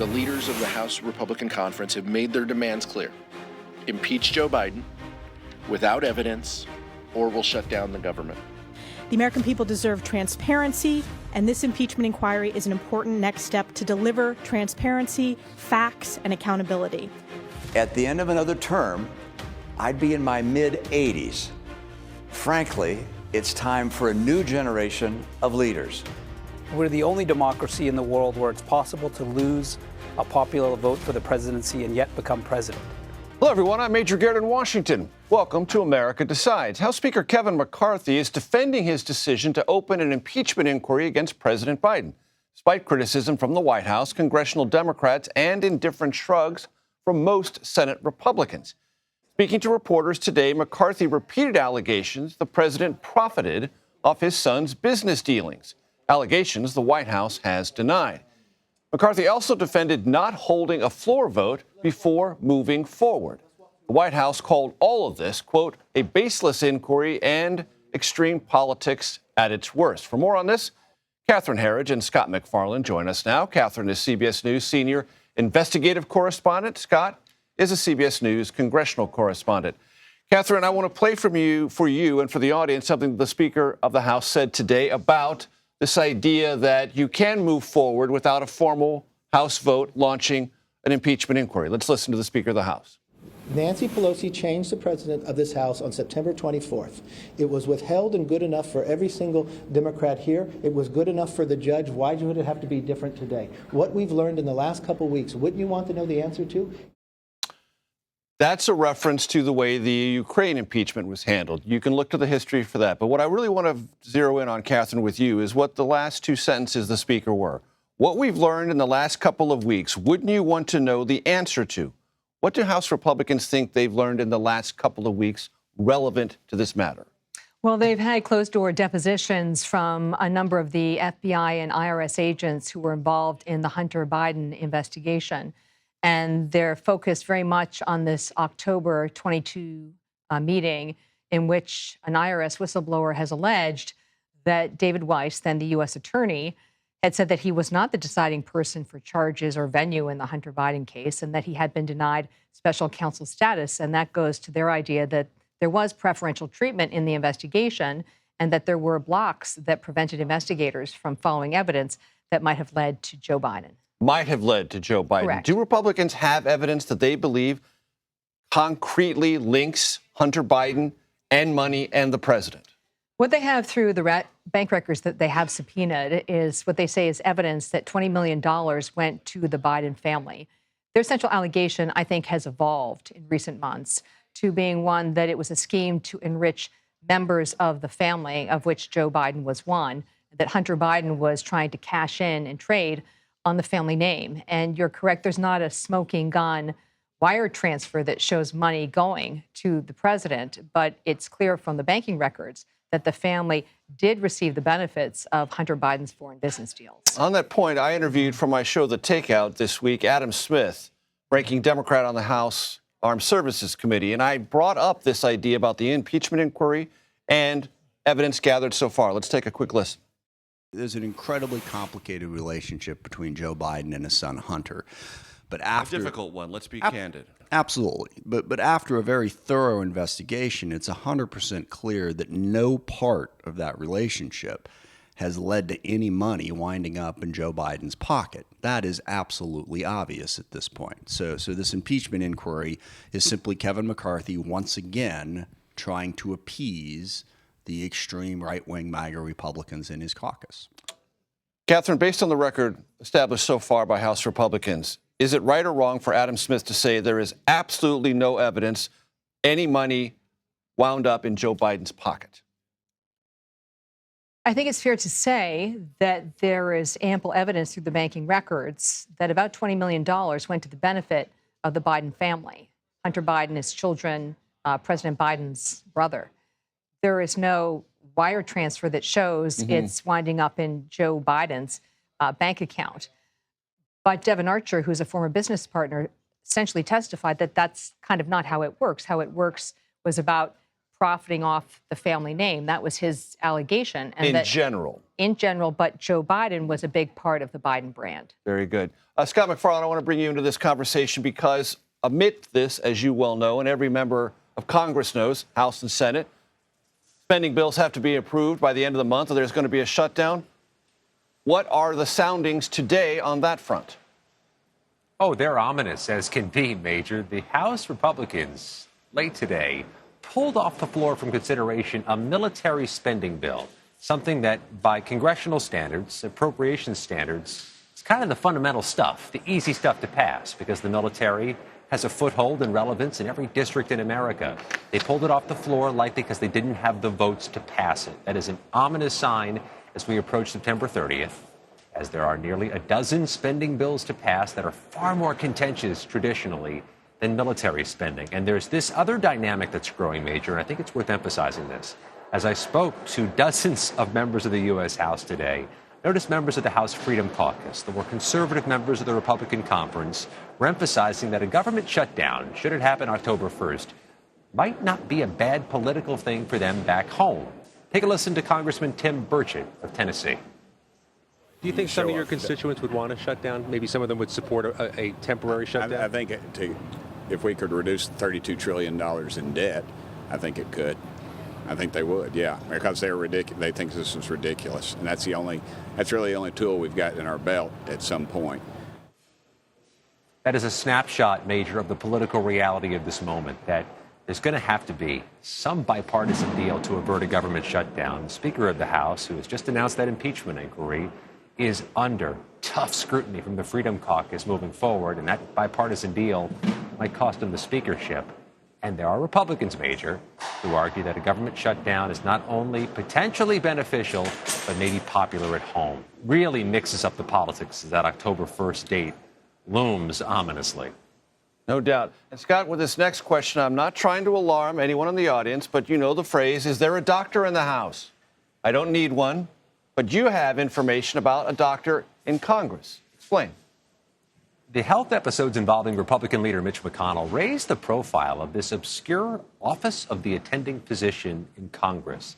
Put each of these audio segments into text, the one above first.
the leaders of the House Republican Conference have made their demands clear. Impeach Joe Biden without evidence, or we'll shut down the government. The American people deserve transparency, and this impeachment inquiry is an important next step to deliver transparency, facts, and accountability. At the end of another term, I'd be in my mid-80s. Frankly, it's time for a new generation of leaders. We're the only democracy in the world where it's possible to lose a popular vote for the presidency and yet become president. Hello, everyone. I'm Major Garrett in Washington. Welcome to America Decides. House Speaker Kevin McCarthy is defending his decision to open an impeachment inquiry against President Biden. Despite criticism from the White House, congressional Democrats, and indifferent shrugs from most Senate Republicans. Speaking to reporters today, McCarthy repeated allegations the president profited off his son's business dealings, allegations the White House has denied. McCarthy also defended not holding a floor vote before moving forward. The White House called all of this, quote, a baseless inquiry and extreme politics at its worst. For more on this, Catherine Herridge and Scott McFarland join us now. Catherine is CBS News senior investigative correspondent. Scott is a CBS News congressional correspondent. Catherine, I want to play for you and for the audience something the Speaker of the House said today about this idea that you can move forward without a formal House vote launching an impeachment inquiry. Let's listen to the Speaker of the House. Nancy Pelosi changed the president of this House on September 24th. It was withheld and good enough for every single Democrat here. It was good enough for the judge. Why would it have to be different today? What we've learned in the last couple weeks, wouldn't you want to know the answer to? That's a reference to the way the Ukraine impeachment was handled. You can look to the history for that. But what I really want to zero in on, Catherine, with you is what the last two sentences the Speaker were. What we've learned in the last couple of weeks, wouldn't you want to know the answer to? What do House Republicans think they've learned in the last couple of weeks relevant to this matter? Well, they've had closed-door depositions from a number of the FBI and IRS agents who were involved in the Hunter Biden investigation. And they're focused very much on this October 22 meeting in which an IRS whistleblower has alleged that David Weiss, then the U.S. attorney, had said that he was not the deciding person for charges or venue in the Hunter Biden case and that he had been denied special counsel status. And that goes to their idea that there was preferential treatment in the investigation and that there were blocks that prevented investigators from following evidence that might have led to Joe Biden. Might have led to Joe Biden. Correct. Do Republicans have evidence that they believe concretely links Hunter Biden and money and the president? What they have through the bank records that they have subpoenaed is what they say is evidence that $20 million went to the Biden family. Their central allegation, I think, has evolved in recent months to being one that it was a scheme to enrich members of the family, of which Joe Biden was one, that Hunter Biden was trying to cash in and trade on the family name. And you're correct, there's not a smoking gun wire transfer that shows money going to the president, but it's clear from the banking records that the family did receive the benefits of Hunter Biden's foreign business deals. On that point, I interviewed for my show, The Takeout, this week, Adam Smith, ranking Democrat on the House Armed Services Committee, and I brought up this idea about the impeachment inquiry and evidence gathered so far. Let's take a quick listen. There's an incredibly complicated relationship between Joe Biden and his son Hunter. But after a difficult one, let's be candid. Absolutely. But after a very thorough investigation, it's 100% clear that no part of that relationship has led to any money winding up in Joe Biden's pocket. That is absolutely obvious at this point. So this impeachment inquiry is simply Kevin McCarthy once again trying to appease the extreme right-wing MAGA Republicans in his caucus. Catherine, based on the record established so far by House Republicans, is it right or wrong for Adam Smith to say there is absolutely no evidence any money wound up in Joe Biden's pocket? I think it's fair to say that there is ample evidence through the banking records that about $20 million went to the benefit of the Biden family. Hunter Biden, his children, President Biden's brother. There is no wire transfer that shows it's winding up in Joe Biden's bank account. But Devin Archer, who's a former business partner, essentially testified that that's kind of not how it works. How it works was about profiting off the family name. That was his allegation. And in general. in general, but Joe Biden was a big part of the Biden brand. Very good. Scott McFarlane, I want to bring you into this conversation because amidst this, as you well know, and every member of Congress knows, House and Senate, spending bills have to be approved by the end of the month or there's going to be a shutdown. What are the soundings today on that front? Oh, they're ominous as can be, Major. The House Republicans, late today, pulled off the floor from consideration a military spending bill, something that, by congressional standards, appropriation standards, it's kind of the fundamental stuff, the easy stuff to pass, because the military has a foothold and relevance in every district in America. They pulled it off the floor likely because they didn't have the votes to pass it. That is an ominous sign as we approach September 30th, as there are nearly a dozen spending bills to pass that are far more contentious traditionally than military spending. And there's this other dynamic that's growing, Major, and I think it's worth emphasizing this. As I spoke to dozens of members of the U.S. House today, notice members of the House Freedom Caucus, the more conservative members of the Republican Conference, were emphasizing that a government shutdown, should it happen October 1st, might not be a bad political thing for them back home. Take a listen to Congressman Tim Burchett of Tennessee. Do you think some of your constituents would want to shut down? Maybe some of them would support a temporary shutdown? I think if we could reduce $32 trillion in debt, I think it could. I think they would, yeah, because they're ridiculous. They think this is ridiculous, and that's really the only tool we've got in our belt at some point. That is a snapshot, Major, of the political reality of this moment, that there's going to have to be some bipartisan deal to avert a government shutdown. The Speaker of the House, who has just announced that impeachment inquiry, is under tough scrutiny from the Freedom Caucus moving forward, and that bipartisan deal might cost him the speakership. And there are Republicans, Major, who argue that a government shutdown is not only potentially beneficial, but maybe popular at home. Really mixes up the politics as that October 1st date looms ominously. No doubt. And Scott, with this next question, I'm not trying to alarm anyone in the audience, but you know the phrase, is there a doctor in the House? I don't need one, but you have information about a doctor in Congress. Explain. The health episodes involving Republican leader Mitch McConnell raised the profile of this obscure office of the attending physician in Congress.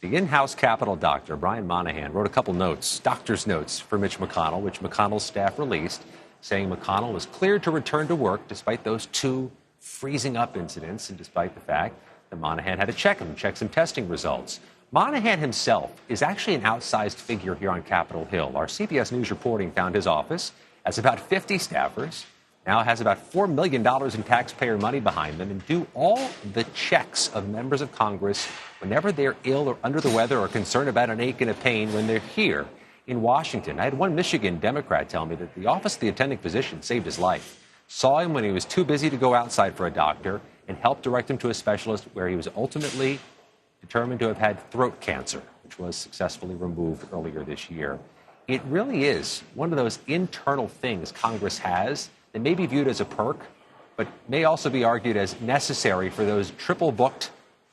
The in-house Capitol doctor, Brian Monahan, wrote a couple notes, doctor's notes for Mitch McConnell, which McConnell's staff released, saying McConnell was cleared to return to work despite those two freezing up incidents and despite the fact that Monahan had to check some testing results. Monahan himself is actually an outsized figure here on Capitol Hill. Our CBS News reporting found his office has about 50 staffers, now has about $4 million in taxpayer money behind them, and do all the checks of members of Congress whenever they're ill or under the weather or concerned about an ache and a pain when they're here in Washington. I had one Michigan Democrat tell me that the office of the attending physician saved his life, saw him when he was too busy to go outside for a doctor, and helped direct him to a specialist where he was ultimately determined to have had throat cancer, which was successfully removed earlier this year. It really is one of those internal things Congress has that may be viewed as a perk, but may also be argued as necessary for those triple-booked,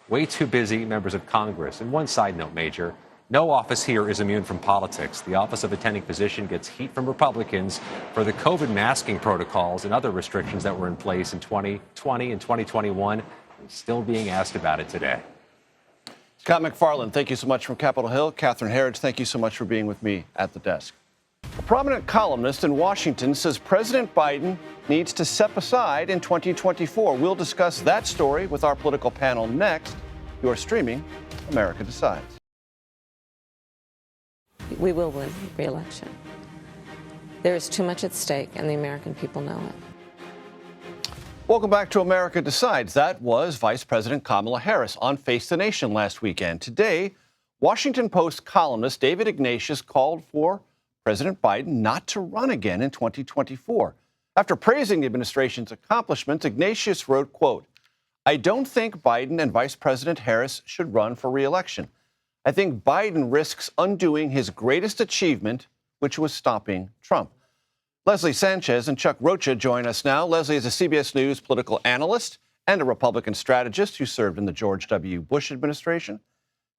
way too busy members of Congress. And one side note, Major, no office here is immune from politics. The office of attending physician gets heat from Republicans for the COVID masking protocols and other restrictions that were in place in 2020 and 2021, and still being asked about it today. Scott McFarlane, thank you so much from Capitol Hill. Catherine Herridge, thank you so much for being with me at the desk. A prominent columnist in Washington says President Biden needs to step aside in 2024. We'll discuss that story with our political panel next. You're streaming America Decides. We will win re-election. There is too much at stake, and the American people know it. Welcome back to America Decides. That was Vice President Kamala Harris on Face the Nation last weekend. Today, Washington Post columnist David Ignatius called for President Biden not to run again in 2024. After praising the administration's accomplishments, Ignatius wrote, quote, "I don't think Biden and Vice President Harris should run for re-election. I think Biden risks undoing his greatest achievement, which was stopping Trump." Leslie Sanchez and Chuck Rocha join us now. Leslie is a CBS News political analyst and a Republican strategist who served in the George W. Bush administration.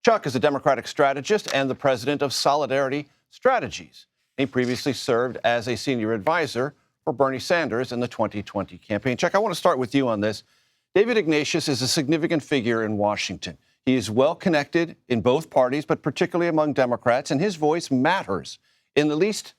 Chuck is a Democratic strategist and the president of Solidarity Strategies. He previously served as a senior advisor for Bernie Sanders in the 2020 campaign. Chuck, I want to start with you on this. David Ignatius is a significant figure in Washington. He is well connected in both parties, but particularly among Democrats, and his voice matters in at least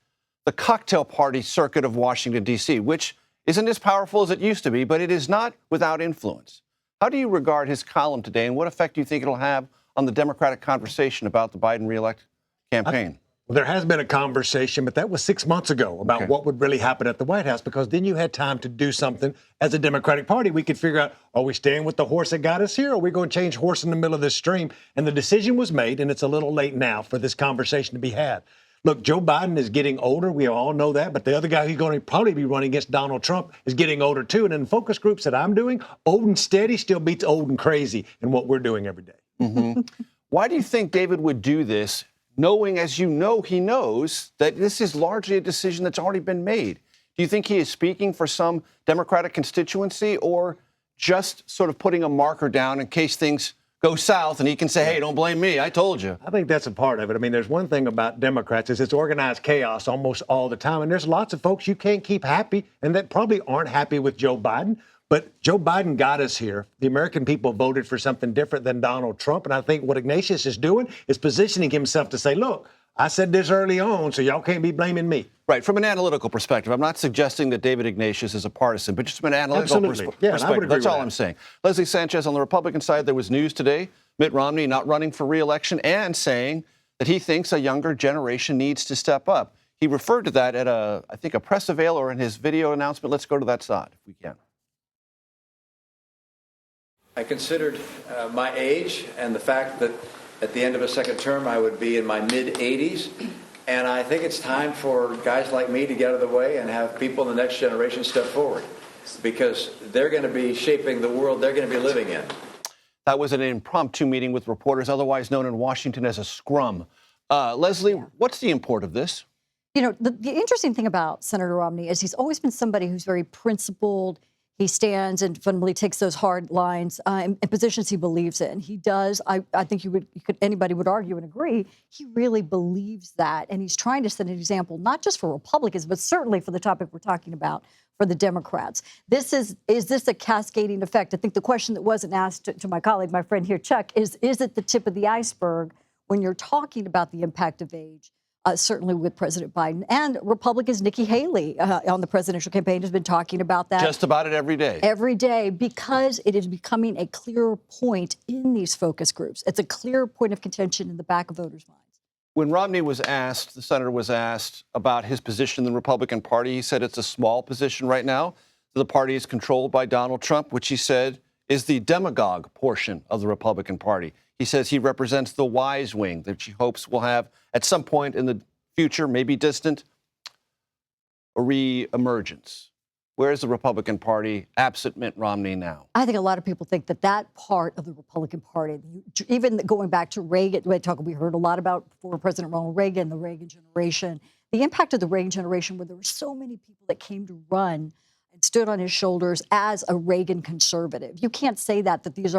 the cocktail party circuit of Washington, D.C., which isn't as powerful as it used to be, but it is not without influence. How do you regard his column today, and what effect do you think it'll have on the Democratic conversation about the Biden reelect campaign? Well, there has been a conversation, but that was 6 months ago about what would really happen at the White House, because then you had time to do something as a Democratic Party. We could figure out, are we staying with the horse that got us here, or are we going to change horse in the middle of this stream? And the decision was made, and it's a little late now for this conversation to be had. Look, Joe Biden is getting older. We all know that. But the other guy who's going to probably be running against Donald Trump is getting older, too. And in focus groups that I'm doing, old and steady still beats old and crazy in what we're doing every day. Mm-hmm. Why do you think David would do this, knowing, as you know, he knows that this is largely a decision that's already been made? Do you think he is speaking for some Democratic constituency, or just sort of putting a marker down in case things go south and he can say, hey, don't blame me, I told you? I think that's a part of it. I mean, there's one thing about Democrats is it's organized chaos almost all the time. And there's lots of folks you can't keep happy and that probably aren't happy with Joe Biden. But Joe Biden got us here. The American people voted for something different than Donald Trump. And I think what Ignatius is doing is positioning himself to say, look, I said this early on, so y'all can't be blaming me. Right. From an analytical perspective, I'm not suggesting that David Ignatius is a partisan, but just from an analytical perspective. That's all I'm saying. Leslie Sanchez, on the Republican side, there was news today. Mitt Romney not running for re-election and saying that he thinks a younger generation needs to step up. He referred to that at I think a press avail or in his video announcement. Let's go to that side if we can. I considered my age and the fact that at the end of a second term, I would be in my mid-80s. And I think it's time for guys like me to get out of the way and have people in the next generation step forward, because they're going to be shaping the world they're going to be living in. That was an impromptu meeting with reporters, otherwise known in Washington as a scrum. Leslie, what's the import of this? You know, the interesting thing about Senator Romney is he's always been somebody who's very principled. He stands and fundamentally takes those hard lines in positions he believes in. He does. I think anybody would argue and agree. He really believes that, and he's trying to set an example not just for Republicans, but certainly for the topic we're talking about, for the Democrats. Is this a cascading effect? I think the question that wasn't asked to my colleague, my friend here, Chuck, is it the tip of the iceberg when you're talking about the impact of age? Certainly with President Biden and Republicans. Nikki Haley on the presidential campaign has been talking about that. Just about it every day. Every day, because it is becoming a clearer point in these focus groups. It's a clear point of contention in the back of voters' minds. When Romney was asked, the senator was asked about his position in the Republican Party, he said it's a small position right now. The party is controlled by Donald Trump, which he said is the demagogue portion of the Republican Party. He says he represents the wise wing that he hopes will have, at some point in the future, maybe distant, a re-emergence. Where is the Republican Party absent Mitt Romney now? I think a lot of people think that part of the Republican Party, even going back to Reagan, we heard a lot about former President Ronald Reagan, the Reagan generation, the impact of the Reagan generation, where there were so many people that came to run and stood on his shoulders as a Reagan conservative. You can't say that there's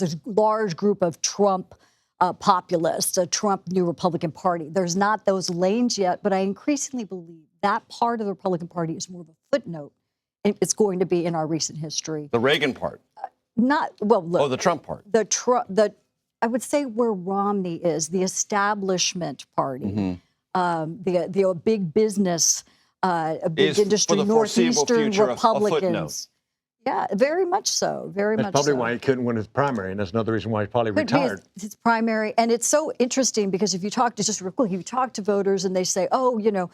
a large group of Trump populists, a Trump new Republican Party. There's not those lanes yet, but I increasingly believe that part of the Republican Party is more of a footnote. It's going to be in our recent history. The Reagan part? Look. Oh, the Trump part? I would say where Romney is, the establishment party, the big business, a big industry, Northeastern Republicans. Yeah, very much so. That's probably why he couldn't win his primary, and that's another reason why he probably retired. His primary, and it's so interesting because if you talk to voters and they say, oh, you know,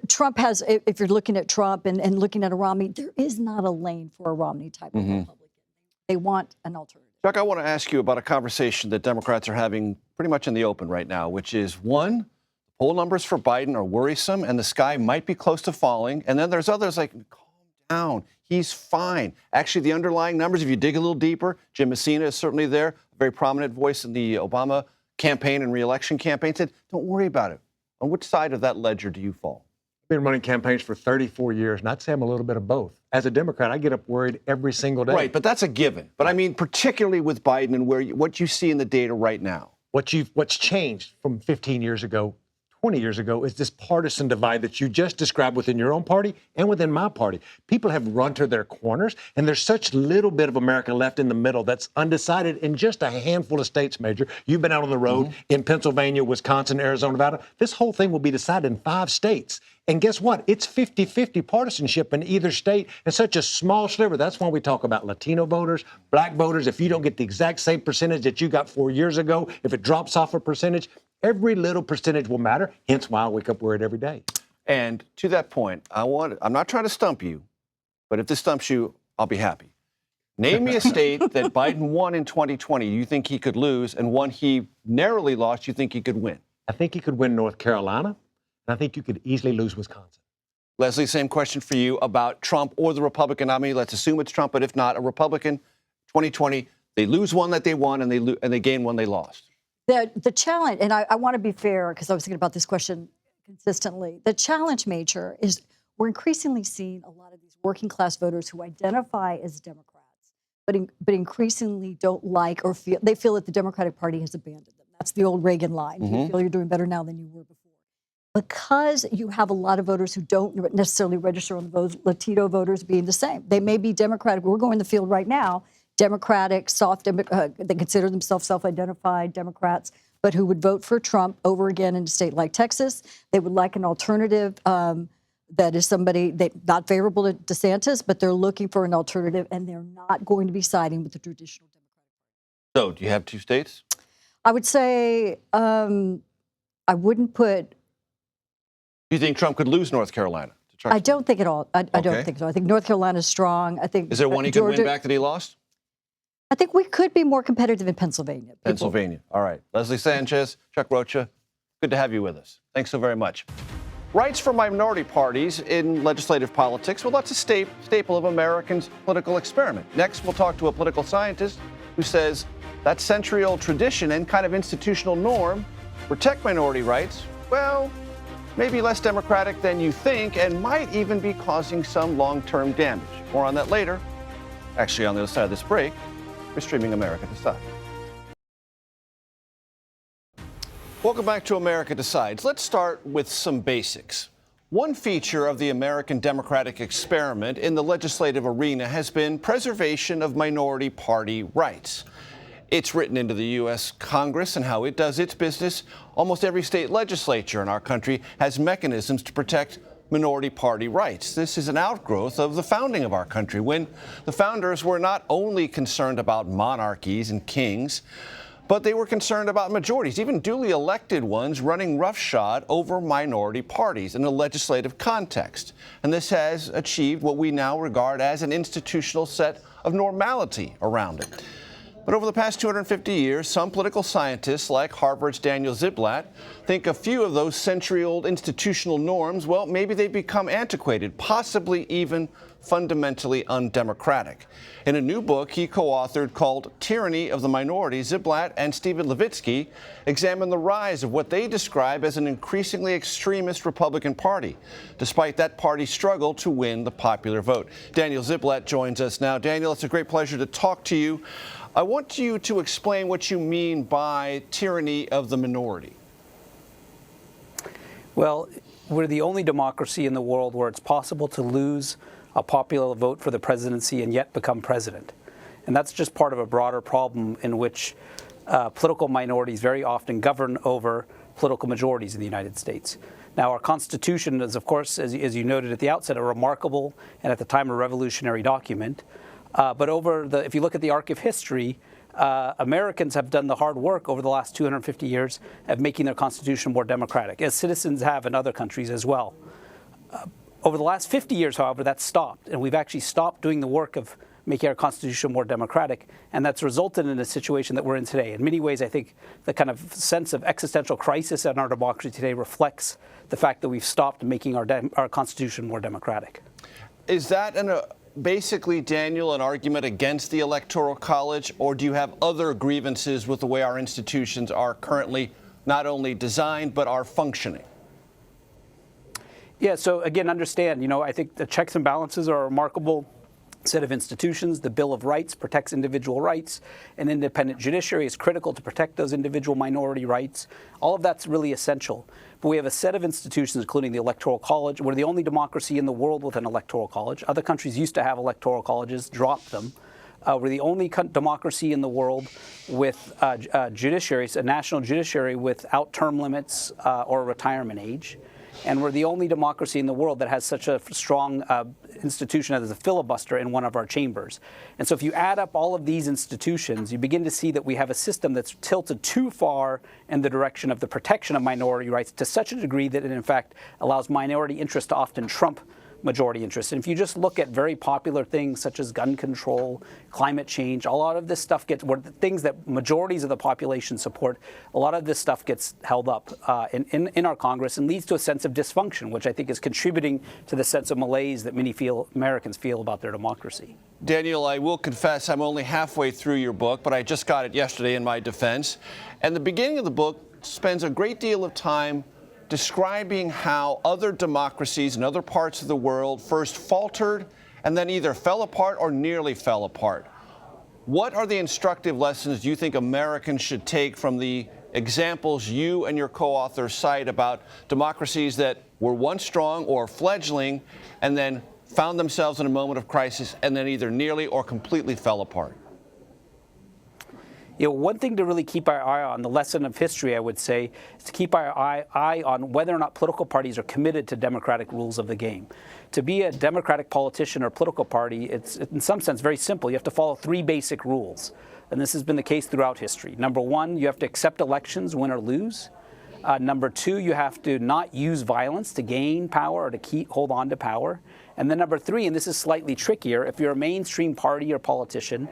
Trump has, if you're looking at Trump and looking at a Romney, there is not a lane for a Romney type of Republican. They want an alternative. Chuck, I want to ask you about a conversation that Democrats are having pretty much in the open right now, which is, one, poll numbers for Biden are worrisome and the sky might be close to falling. And then there's others like, calm down. He's fine. Actually, the underlying numbers, if you dig a little deeper, Jim Messina is certainly there, a very prominent voice in the Obama campaign and re-election campaign, said, don't worry about it. On which side of that ledger do you fall? I've been running campaigns for 34 years, and I'd say I'm a little bit of both. As a Democrat, I get up worried every single day. Right, but that's a given. But I mean, particularly with Biden and what you see in the data right now. What's changed from 15 years ago, 20 years ago is this partisan divide that you just described within your own party and within my party. People have run to their corners, and there's such little bit of America left in the middle that's undecided in just a handful of states, Major. You've been out on the road in Pennsylvania, Wisconsin, Arizona, Nevada. This whole thing will be decided in 5 states. And guess what? It's 50-50 partisanship in either state and such a small sliver. That's why we talk about Latino voters, black voters. If you don't get the exact same percentage that you got 4 years ago, if it drops off a percentage, every little percentage will matter. Hence why I wake up worried every day. And to that point, I'm not trying to stump you, but if this stumps you, I'll be happy. Name me a state that Biden won in 2020 you think he could lose, and one he narrowly lost you think he could win. I think he could win North Carolina. And I think you could easily lose Wisconsin. Leslie, same question for you about Trump or the Republican nominee. Let's assume it's Trump, but if not, a Republican, 2020, they lose one that they won and they gain one they lost. The challenge, and I want to be fair because I was thinking about this question consistently. The challenge, Major, is we're increasingly seeing a lot of these working class voters who identify as Democrats, but increasingly don't like or feel that the Democratic Party has abandoned them. That's the old Reagan line. You feel you're doing better now than you were before. Because you have a lot of voters who don't necessarily register on the votes, Latino voters being the same. They may be Democratic. We're going in the field right now, Democratic, they consider themselves self-identified Democrats, but who would vote for Trump over again in a state like Texas. They would like an alternative that is somebody not favorable to DeSantis, but they're looking for an alternative, and they're not going to be siding with the traditional Democratic Party. So, do you have 2 states? I would say I wouldn't put... Do you think Trump could lose North Carolina? I don't think at all. I don't think so. I think North Carolina is strong. I think. Is there one he could win back that he lost? I think we could be more competitive in Pennsylvania. Pennsylvania. All right. Leslie Sanchez, Chuck Rocha, good to have you with us. Thanks so very much. Rights for minority parties in legislative politics. Well, that's a staple of Americans' political experiment. Next, we'll talk to a political scientist who says that century-old tradition and kind of institutional norm protect minority rights. Well, maybe less democratic than you think, and might even be causing some long-term damage. More on that later. Actually, on the other side of this break, we're streaming America Decides. Welcome back to America Decides. Let's start with some basics. One feature of the American democratic experiment in the legislative arena has been preservation of minority party rights. It's written into the U.S. Congress and how it does its business. Almost every state legislature in our country has mechanisms to protect minority party rights. This is an outgrowth of the founding of our country, when the founders were not only concerned about monarchies and kings, but they were concerned about majorities, even duly elected ones, running roughshod over minority parties in a legislative context. And this has achieved what we now regard as an institutional set of normality around it. But over the past 250 years, some political scientists, like Harvard's Daniel Ziblatt, think a few of those century-old institutional norms, well, maybe they've become antiquated, possibly even fundamentally undemocratic. In a new book he co-authored called Tyranny of the Minority, Ziblatt and Stephen Levitsky examine the rise of what they describe as an increasingly extremist Republican Party, despite that party's struggle to win the popular vote. Daniel Ziblatt joins us now. Daniel, it's a great pleasure to talk to you. I want you to explain what you mean by tyranny of the minority. Well, we're the only democracy in the world where it's possible to lose a popular vote for the presidency and yet become president. And that's just part of a broader problem in which political minorities very often govern over political majorities in the United States. Now, our Constitution is, of course, as you noted at the outset, a remarkable and at the time a revolutionary document. But if you look at the arc of history, Americans have done the hard work over the last 250 years of making their Constitution more democratic, as citizens have in other countries as well. Over the last 50 years, however, that's stopped, and we've actually stopped doing the work of making our Constitution more democratic, and that's resulted in a situation that we're in today. In many ways, I think the kind of sense of existential crisis in our democracy today reflects the fact that we've stopped making our Constitution more democratic. Is that basically, Daniel, an argument against the Electoral College, or do you have other grievances with the way our institutions are currently not only designed but are functioning? Yeah, so again, understand, I think the checks and balances are a remarkable set of institutions. The Bill of Rights protects individual rights. An independent judiciary is critical to protect those individual minority rights. All of that's really essential. but we have a set of institutions, including the Electoral College. We're the only democracy in the world with an Electoral College. Other countries used to have Electoral Colleges, dropped them. We're the only democracy in the world with judiciaries, a national judiciary without term limits or retirement age. And we're the only democracy in the world that has such a strong institution as a filibuster in one of our chambers. And so if you add up all of these institutions, you begin to see that we have a system that's tilted too far in the direction of the protection of minority rights to such a degree that it, in fact, allows minority interests to often trump majority interests. And if you just look at very popular things such as gun control, climate change, a lot of this stuff gets, where the things that majorities of the population support, a lot of this stuff gets held up in our Congress and leads to a sense of dysfunction, which I think is contributing to the sense of malaise that many Americans feel about their democracy. Daniel, I will confess I'm only halfway through your book, but I just got it yesterday in my defense. And the beginning of the book spends a great deal of time describing how other democracies in other parts of the world first faltered and then either fell apart or nearly fell apart. What are the instructive lessons you think Americans should take from the examples you and your co-authors cite about democracies that were once strong or fledgling and then found themselves in a moment of crisis and then either nearly or completely fell apart? You know, one thing to really keep our eye on, the lesson of history, I would say, is to keep our eye on whether or not political parties are committed to democratic rules of the game. To be a democratic politician or political party, it's in some sense very simple. You have to follow three basic rules, and this has been the case throughout history. Number one, you have to accept elections, win or lose. Number two, you have to not use violence to gain power or to hold on to power. And then number three, and this is slightly trickier, if you're a mainstream party or politician,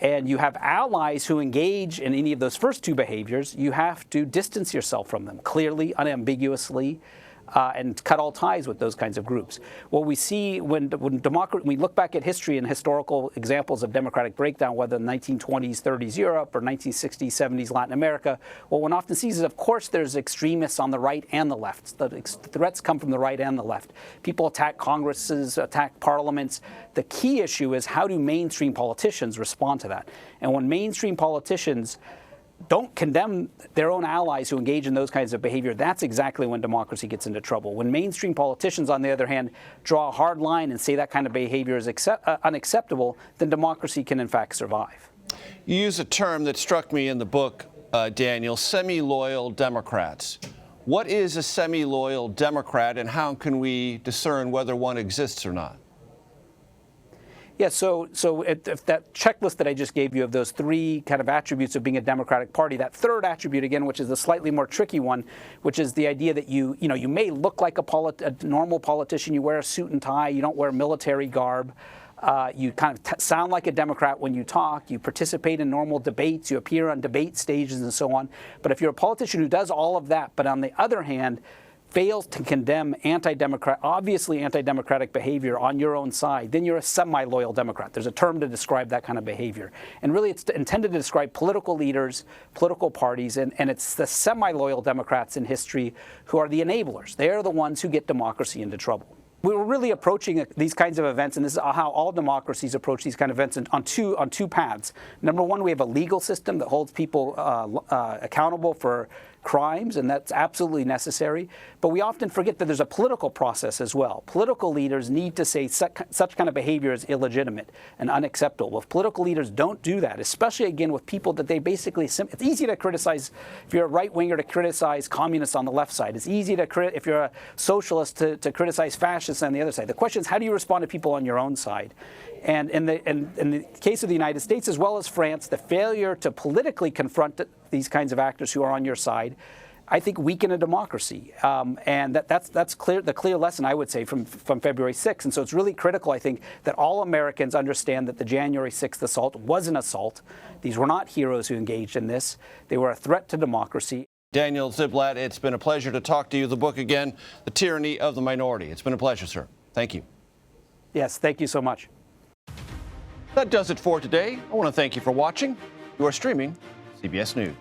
and you have allies who engage in any of those first two behaviors, you have to distance yourself from them clearly, unambiguously, and cut all ties with those kinds of groups. What we see when we look back at history and historical examples of democratic breakdown, whether in the 1920s, 30s Europe or 1960s, 70s Latin America, what one often sees is, of course, there's extremists on the right and the left. The threats come from the right and the left. People attack Congresses, attack parliaments. The key issue is how do mainstream politicians respond to that? And when mainstream politicians don't condemn their own allies who engage in those kinds of behavior, that's exactly when democracy gets into trouble. When mainstream politicians, on the other hand, draw a hard line and say that kind of behavior is unacceptable, then democracy can in fact survive. You use a term that struck me in the book, Daniel, semi-loyal Democrats. What is a semi-loyal Democrat, and how can we discern whether one exists or not? Yeah, so if that checklist that I just gave you of those three kind of attributes of being a Democratic Party, that third attribute, again, which is the slightly more tricky one, which is the idea that you may look like a normal politician, you wear a suit and tie, you don't wear military garb, you kind of sound like a Democrat when you talk, you participate in normal debates, you appear on debate stages and so on. But if you're a politician who does all of that, but on the other hand, fails to condemn obviously anti-democratic behavior on your own side, then you're a semi-loyal Democrat. There's a term to describe that kind of behavior. And really it's intended to describe political leaders, political parties, and it's the semi-loyal Democrats in history who are the enablers. They're the ones who get democracy into trouble. We were really approaching these kinds of events, and this is how all democracies approach these kind of events on two paths. Number one, we have a legal system that holds people accountable for crimes, and that's absolutely necessary. But we often forget that there's a political process as well. Political leaders need to say such kind of behavior is illegitimate and unacceptable. If political leaders don't do that, especially again with people that they basically, it's easy to criticize, if you're a right-winger, to criticize communists on the left side. It's easy to, if you're a socialist, to criticize fascists on the other side. The question is, how do you respond to people on your own side? And in the case of the United States, as well as France, the failure to politically confront these kinds of actors who are on your side, I think, weaken a democracy. And that's clear. The clear lesson, I would say, from February 6th. And so it's really critical, I think, that all Americans understand that the January 6th assault was an assault. These were not heroes who engaged in this. They were a threat to democracy. Daniel Ziblatt, it's been a pleasure to talk to you. The book again, The Tyranny of the Minority. It's been a pleasure, sir. Thank you. Yes, thank you so much. That does it for today. I want to thank you for watching. You are streaming CBS News.